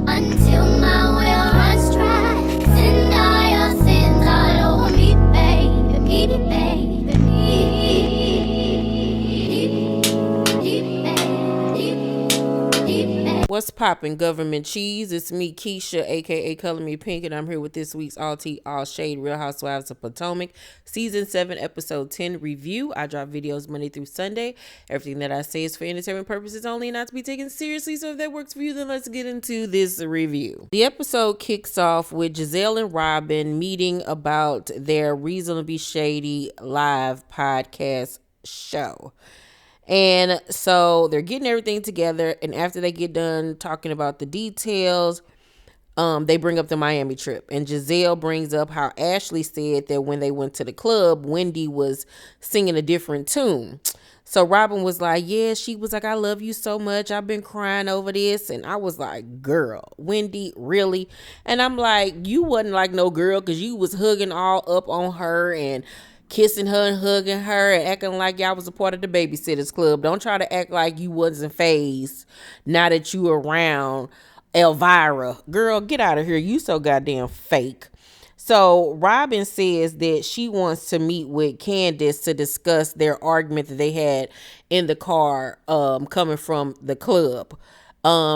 until my well runs dry. Send all your sins all over me, baby, baby. What's poppin', government cheese? It's me, Keisha, aka Color Me Pynk, and I'm here with this week's All Tea, All Shade, Real Housewives of Potomac, Season 7, Episode 10 review. I drop videos Monday through Sunday. Everything that I say is for entertainment purposes only, not to be taken seriously. So if that works for you, then let's get into this review. The episode kicks off with Gizelle and Robyn meeting about their Reasonably Shady live podcast show. And so they're getting everything together. And after they get done talking about the details, they bring up the Miami trip. And Gizelle brings up how Ashley said that when they went to the club, Wendy was singing a different tune. So Robyn was like, yeah, she was like, I love you so much. I've been crying over this. And I was like, girl, Wendy, really? And I'm like, you wasn't like no girl because you was hugging all up on her and kissing her and hugging her and acting like y'all was a part of the babysitters club. Don't try to act like you wasn't phased now that you around Elvira. Girl, get out of here. You so goddamn fake. So Robyn says that she wants to meet with Candace to discuss their argument that they had in the car coming from the club.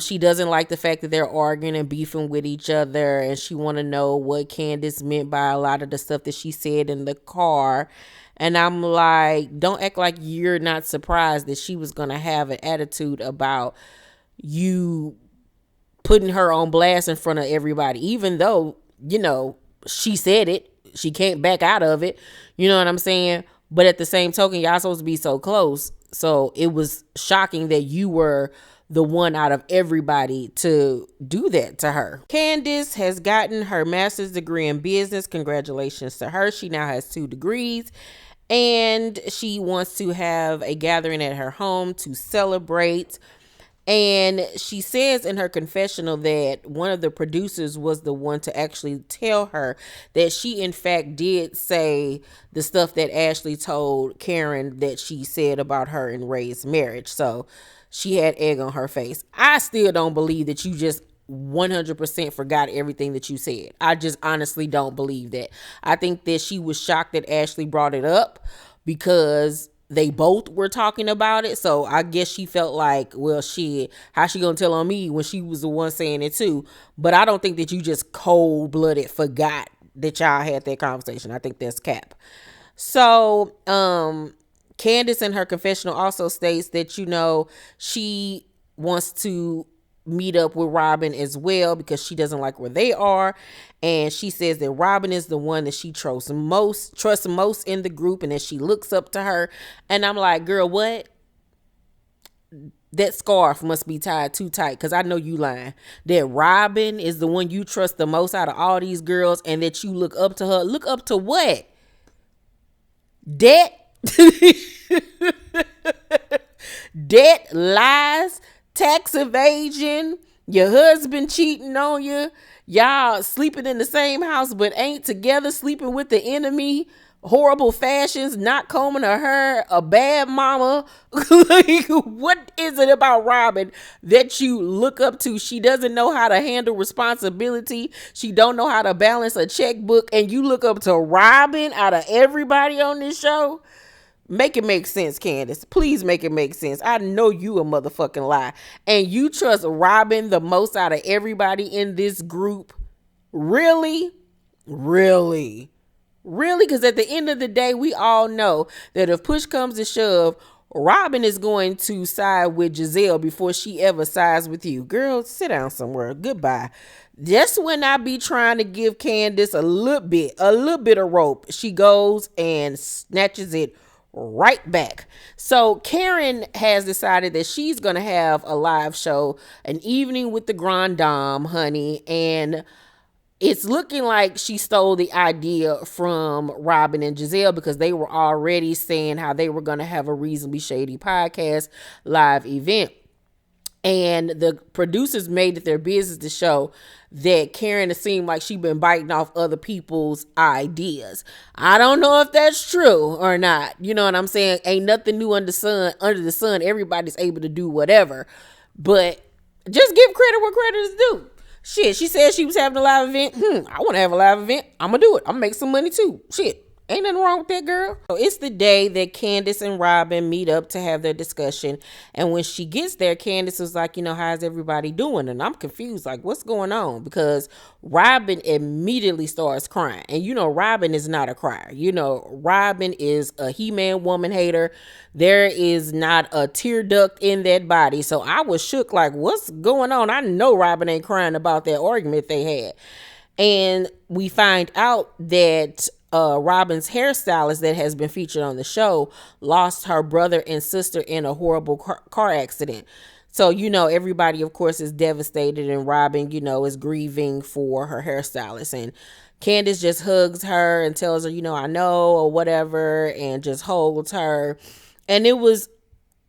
She doesn't like the fact that they're arguing and beefing with each other, and she want to know what Candace meant by a lot of the stuff that she said in the car. And I'm like, don't act like you're not surprised that she was going to have an attitude about you putting her on blast in front of everybody, even though, you know, she said it. She can't back out of it. You know what I'm saying? But at the same token, y'all supposed to be so close. So it was shocking that you were the one out of everybody to do that to her. Candace has gotten her master's degree in business. Congratulations to her. She now has 2 degrees. And she wants to have a gathering at her home to celebrate. And she says in her confessional that one of the producers was the one to actually tell her that she in fact did say the stuff that Ashley told Karen that she said about her and Ray's marriage. So she had egg on her face. I still don't believe that you just 100% forgot everything that you said. I just honestly don't believe that. I think that she was shocked that Ashley brought it up because they both were talking about it. So I guess she felt like, well, shit, how she gonna tell on me when she was the one saying it too? But I don't think that you just cold-blooded forgot that y'all had that conversation. I think that's cap. So, Candace in her confessional also states that, you know, she wants to meet up with Robyn as well because she doesn't like where they are. And she says that Robyn is the one that she trusts most in the group and that she looks up to her. And I'm like, girl, what? That scarf must be tied too tight because I know you lying. That Robyn is the one you trust the most out of all these girls and that you look up to her. Look up to what? Debt? Debt, lies, tax evasion, your husband cheating on you, y'all sleeping in the same house but ain't together, sleeping with the enemy, horrible fashions, not combing her hair, a bad mama. Like, what is it about Robyn that you look up to? She doesn't know how to handle responsibility. She don't know how to balance a checkbook, and you look up to Robyn out of everybody on this show? Make it make sense, Candace. Please make it make sense. I know you a motherfucking lie. And you trust Robyn the most out of everybody in this group? Really? Really? Really? Because at the end of the day, we all know that if push comes to shove, Robyn is going to side with Gizelle before she ever sides with you. Girl, sit down somewhere. Goodbye. Just when I be trying to give Candace a little bit of rope, she goes and snatches it right back. So Karen has decided that she's going to have a live show, an evening with the Grand Dame, honey. And it's looking like she stole the idea from Robyn and Gizelle because they were already saying how they were going to have a Reasonably Shady podcast live event. And the producers made it their business to show that Karen it seemed like she been biting off other people's ideas. I don't know if that's true or not. You know what I'm saying? Ain't nothing new under the sun. Everybody's able to do whatever. But just give credit where credit is due. Shit, she said she was having a live event. I want to have a live event. I'm going to do it. I'm going to make some money too. Shit. Ain't nothing wrong with that, girl. So it's the day that Candace and Robyn meet up to have their discussion. And when she gets there, Candace was like, how's everybody doing? And I'm confused, like, what's going on? Because Robyn immediately starts crying. And Robyn is not a crier. Robyn is a He-Man woman hater. There is not a tear duct in that body. So I was shook, like, what's going on? I know Robyn ain't crying about that argument they had. And we find out that Robyn's hairstylist that has been featured on the show lost her brother and sister in a horrible car accident. So, everybody, of course, is devastated, and Robyn, is grieving for her hairstylist. And Candace just hugs her and tells her, I know, or whatever, and just holds her. And it was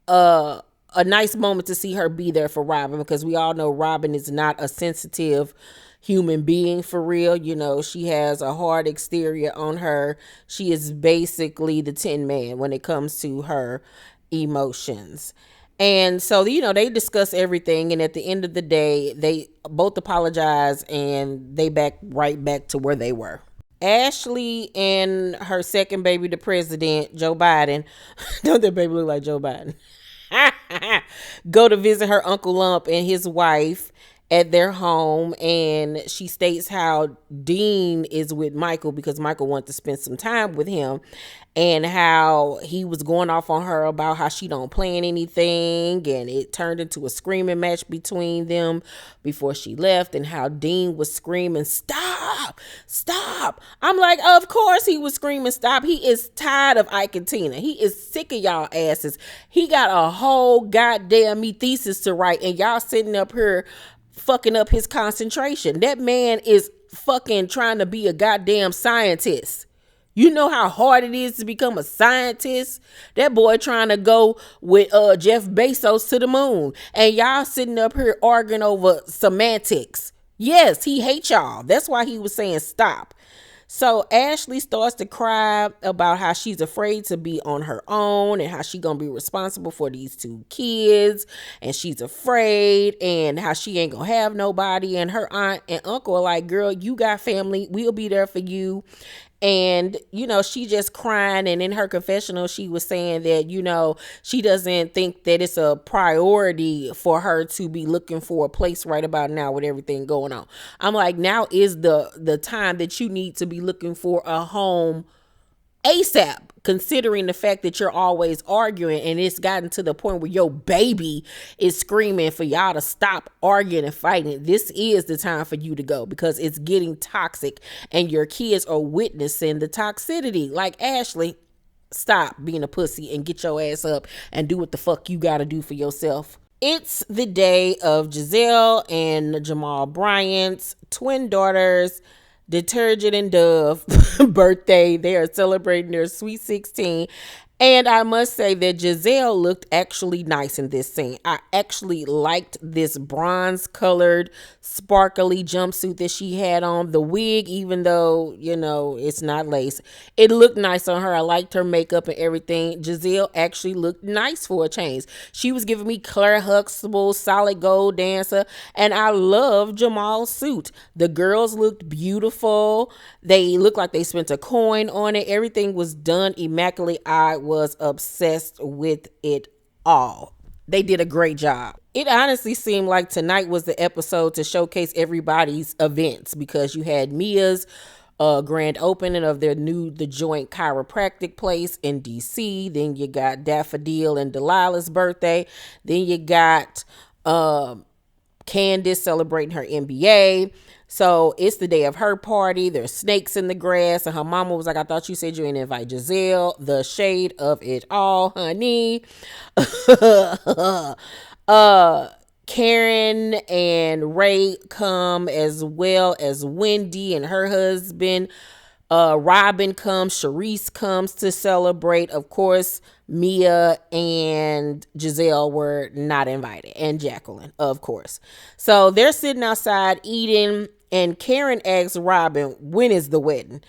a nice moment to see her be there for Robyn, because we all know Robyn is not a sensitive human being for real. She has a hard exterior on her. She is basically the Tin Man when it comes to her emotions. And so, they discuss everything. And at the end of the day, they both apologize, and they right back to where they were. Ashley and her second baby, the president, Joe Biden. Don't that baby look like Joe Biden? Go to visit her Uncle Lump and his wife at their home, and she states how Dean is with Michael because Michael wanted to spend some time with him, and how he was going off on her about how she don't plan anything, and it turned into a screaming match between them before she left, and how Dean was screaming, stop. I'm like, of course he was screaming stop. He is tired of Ike and Tina. He is sick of y'all asses. He got a whole goddamn thesis to write, and y'all sitting up here fucking up his concentration. That man is fucking trying to be a goddamn scientist. You know how hard it is to become a scientist? That boy trying to go with Jeff Bezos to the moon. And y'all sitting up here arguing over semantics. Yes, he hates y'all. That's why he was saying stop. So Ashley starts to cry about how she's afraid to be on her own, and how she gonna be responsible for these two kids, and she's afraid, and how she ain't gonna have nobody. And her aunt and uncle are like, girl, you got family, we'll be there for you. And, she just crying. And in her confessional, she was saying that, she doesn't think that it's a priority for her to be looking for a place right about now with everything going on. I'm like, now is the time that you need to be looking for a home ASAP, considering the fact that you're always arguing, and it's gotten to the point where your baby is screaming for y'all to stop arguing and fighting. This is the time for you to go, because it's getting toxic and your kids are witnessing the toxicity. Like, Ashley, stop being a pussy and get your ass up and do what the fuck you gotta do for yourself. It's the day of Gizelle and Jamal Bryant's twin daughters, Detergent and Dove, birthday. They are celebrating their sweet 16. And I must say that Gizelle looked actually nice in this scene. I actually liked this bronze colored sparkly jumpsuit that she had on. The wig, even though, it's not lace, it looked nice on her. I liked her makeup and everything. Gizelle actually looked nice for a change. She was giving me Claire Huxtable, solid gold dancer. And I love Jamal's suit. The girls looked beautiful. They looked like they spent a coin on it. Everything was done immaculately. I was obsessed with it all. They did a great job. It honestly seemed like tonight was the episode to showcase everybody's events, because you had Mia's grand opening of the joint chiropractic place in DC. Then you got Daffodil and Delilah's birthday. Then you got Candace celebrating her MBA. So it's the day of her party. There's snakes in the grass. And her mama was like, I thought you said you didn't invite Gizelle. The shade of it all, honey. Karen and Ray come, as well as Wendy and her husband. Robyn comes. Sharice comes to celebrate. Of course, Mia and Gizelle were not invited, and Jacqueline, of course. So they're sitting outside eating, and Karen asks Robyn, when is the wedding?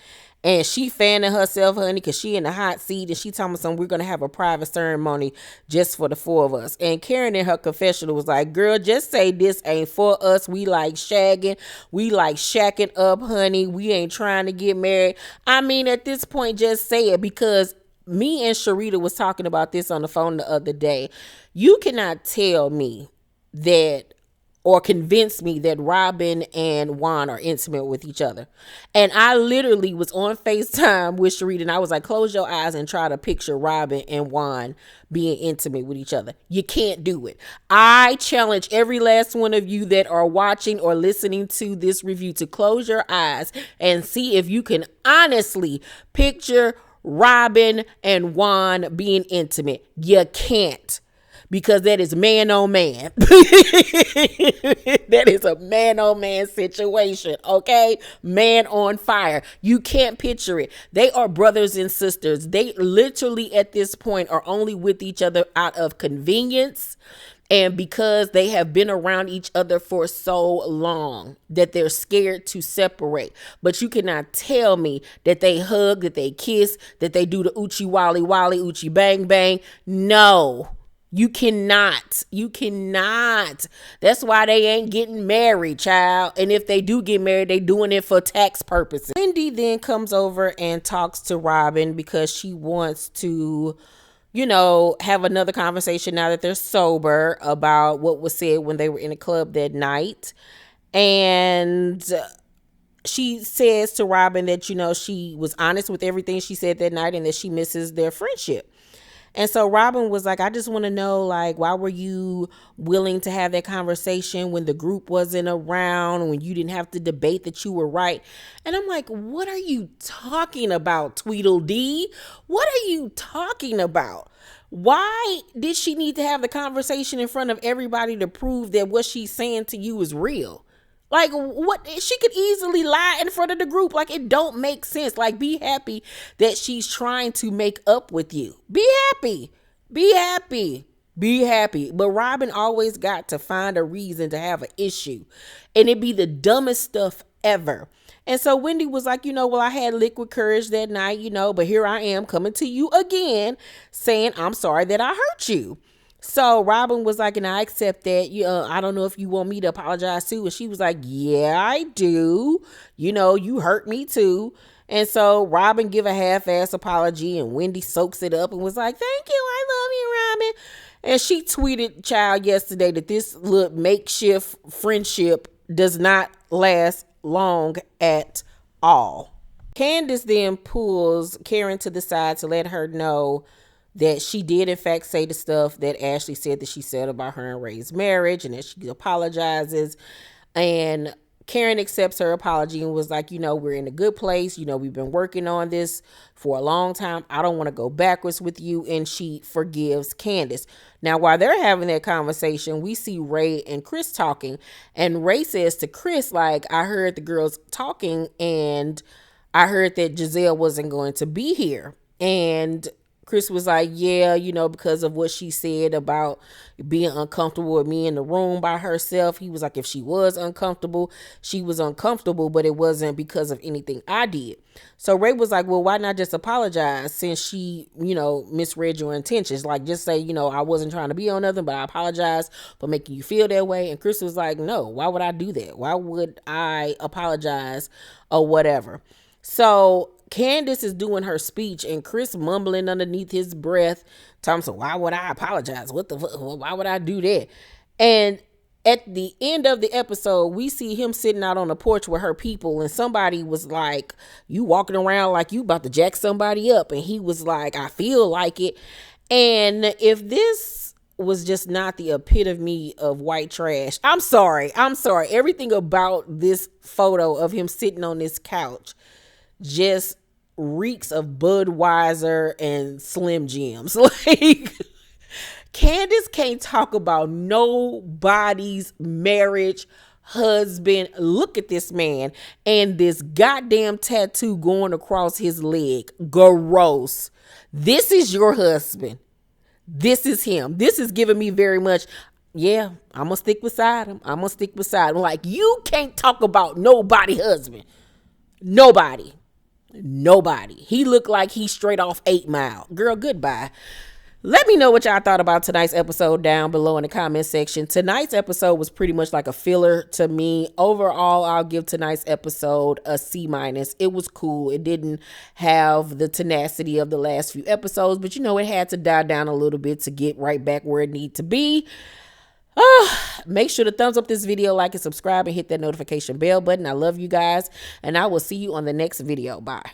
And she fanning herself, honey, because she in the hot seat, and she telling me something, we're going to have a private ceremony just for the four of us. And Karen in her confessional was like, girl, just say this ain't for us. We like shagging. We like shacking up, honey. We ain't trying to get married. I mean, at this point, just say it, because me and Sharita was talking about this on the phone the other day. You cannot tell me that or convince me that Robyn and Juan are intimate with each other. And I literally was on FaceTime with Sharita, and I was like, close your eyes and try to picture Robyn and Juan being intimate with each other. You can't do it. I challenge every last one of you that are watching or listening to this review to close your eyes and see if you can honestly picture Robyn and Juan being intimate. You can't. Because that is man on man. That is a man on man situation, okay? Man on fire. You can't picture it. They are brothers and sisters. They literally at this point are only with each other out of convenience, and because they have been around each other for so long that they're scared to separate. But you cannot tell me that they hug, that they kiss, that they do the Uchi Wally Wally, Uchi Bang Bang. No. You cannot. You cannot. That's why they ain't getting married, child. And if they do get married, they doing it for tax purposes. Wendy then comes over and talks to Robyn because she wants to, have another conversation now that they're sober about what was said when they were in the club that night. And she says to Robyn that, she was honest with everything she said that night and that she misses their friendship. And so Robyn was like, I just want to know, like, why were you willing to have that conversation when the group wasn't around, when you didn't have to debate that you were right? And I'm like, what are you talking about, Tweedledee? What are you talking about? Why did she need to have the conversation in front of everybody to prove that what she's saying to you is real? Like, what? She could easily lie in front of the group. Like, it don't make sense. Like, be happy that she's trying to make up with you. Be happy. Be happy. Be happy. But Robyn always got to find a reason to have an issue. And it'd be the dumbest stuff ever. And so Wendy was like, well, I had liquid courage that night, but here I am coming to you again saying, I'm sorry that I hurt you. So Robyn was like, and I accept that. I don't know if you want me to apologize too. And she was like, yeah, I do. You hurt me too. And so Robyn give a half-ass apology, and Wendy soaks it up and was like, thank you. I love you, Robyn. And she tweeted, child, yesterday that this little makeshift friendship does not last long at all. Candace then pulls Karen to the side to let her know that she did in fact say the stuff that Ashley said that she said about her and Ray's marriage, and that she apologizes. And Karen accepts her apology and was like, we're in a good place. We've been working on this for a long time. I don't want to go backwards with you. And she forgives Candace. Now, while they're having that conversation, we see Ray and Chris talking. And Ray says to Chris, like, I heard the girls talking and I heard that Gizelle wasn't going to be here. And Chris was like, yeah, because of what she said about being uncomfortable with me in the room by herself. He was like, if she was uncomfortable, she was uncomfortable, but it wasn't because of anything I did. So Ray was like, well, why not just apologize since she, misread your intentions? Like, just say, I wasn't trying to be on nothing, but I apologize for making you feel that way. And Chris was like, no, why would I do that? Why would I apologize or whatever? So Candace is doing her speech and Chris mumbling underneath his breath. Thompson, why would I apologize? What the fuck? Why would I do that? And at the end of the episode, we see him sitting out on the porch with her people, and somebody was like, you walking around like you about to jack somebody up. And he was like, I feel like it. And if this was just not the epitome of white trash, I'm sorry. Everything about this photo of him sitting on this couch just reeks of Budweiser and Slim Jims. Like, Candace can't talk about nobody's marriage, husband. Look at this man and this goddamn tattoo going across his leg. Gross. This is your husband. This is him. This is giving me very much, yeah, I'm going to stick beside him. Like, you can't talk about nobody husband. Nobody. Nobody. He looked like he straight off 8 Mile. Girl, goodbye. Let me know what y'all thought about tonight's episode down below in the comment section. Tonight's episode was pretty much like a filler to me. Overall, I'll give tonight's episode a C-. It was cool. It didn't have the tenacity of the last few episodes, but you know, it had to die down a little bit to get right back where it need to be. Make sure to thumbs up this video, like and subscribe, and hit that notification bell button. I love you guys, and I will see you on the next video. Bye.